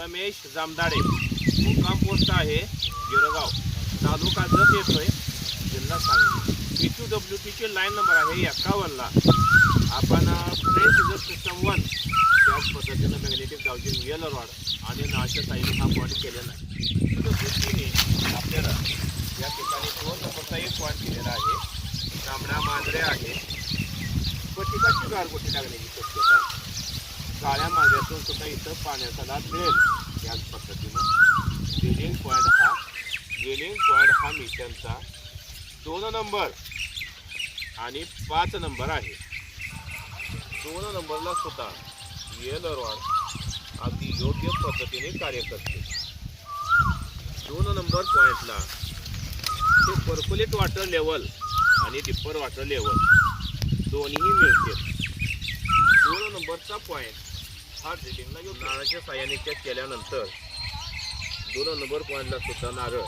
रमेश जामदाडे, मुक्काम पोस्ट आहे गिरगाव, तालुका जत येतोय, जिल्हा सांगली. PQWTची लाईन नंबर आहे 51ला. आपण फ्रेश युजर सिस्टम 1 त्याच पद्धतीनं मॅग्नेटिक डाउजिंग वेल रॉड आणि नाशा साईड हा पॉईंट केलेला आहे. दृष्टीने आपल्याला या ठिकाणी 2 नंबरचा एक पॉईंट केलेला आहे. तांबडा मांजरे आहे, पटिकाची गारगोटी लागण्याची शक्यता आहे. काळ्या मांजऱ्यातून सुद्धा इथं पाण्याचा लाभ मिळेल. याच पद्धतीनं गेलिंग पॉईंट हा मिशनचा 2 नंबर आणि 5 नंबर आहे. 2 नंबरला सुद्धा वेल रॉड अगदी योग्य पद्धतीने कार्य करते. 2 नंबर पॉईंटला ते पर्कुलेट वॉटर लेवल आणि डिपर वॉटर लेवल दोन्हीही मिळते. 2 नंबरचा पॉईंट हा ड्रिलिंगला नारळाच्या साह्याने चेक केल्यानंतर 2 नंबर पॉईंटला सुद्धा नारळ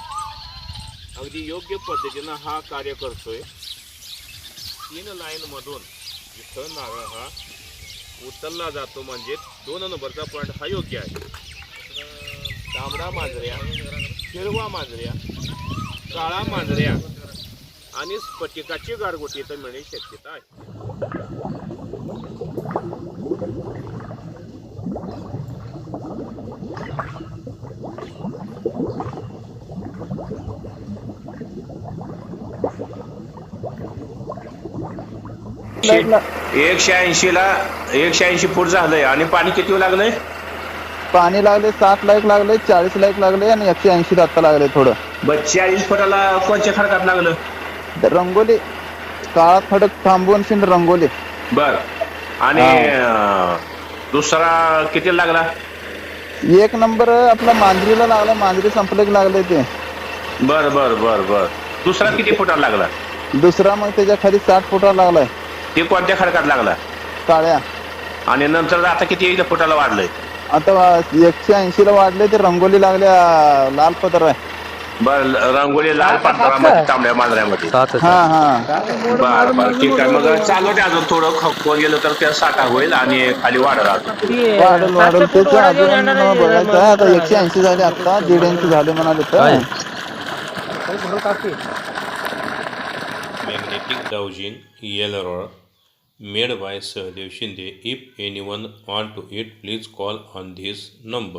अगदी योग्य पद्धतीनं हा कार्य करतोय. 3 लाईनमधून इथं नारळ हा उचलला जातो, म्हणजे 2 नंबरचा पॉईंट हा योग्य आहे. तांबडा मांजऱ्या, हिरवा मांजऱ्या, काळा मांजऱ्या आणि स्फटिकाची गारगोटी इथं मिळण्याची शक्यता आहे. एकशे 180 फूट झालंय आणि पाणी किती लागलंय? पाणी लागले 60 लाख लागले, 40 लाख लागले आणि 180 आता लागले थोडं. 40 फुटाला कोणत्या खडकात लागलं? रंगोली काळा खडक थांबवून शिंद रंगोली. बर. आणि दुसरा किती लागला? 1 नंबर आपला मांजरीला लागला, मांजरी संपले की लागले ते. बर बर बर बर. दुसरा किती फुटाला लागला? दुसरा मग त्याच्या खाली 60 फुटाला लागलाय. ते कोणत्या खडकात लागला? काळ्या. आणि नंतर आता किती फुटाला वाढलंय? आता 180 ला वाढले ते. रंगोली लागल्या लाल पदर आहे. बर. रंगोली लाल पांढऱ्यामध्ये, तांबड्या मांजऱ्यामध्ये. हा हा. बर बर ठीक आहे. मग चालू दे, अजून थोडं खोल गेलं तर त्या साठा होईल आणि खाली वाढल वाढल त्याच अजून बघायचं आहे. आता 180 झाले, आता 150 झाले म्हणाले तर. Magnetic dowsing yellow rod made by Sahadev Shinde. If anyone want to it, please call on this number.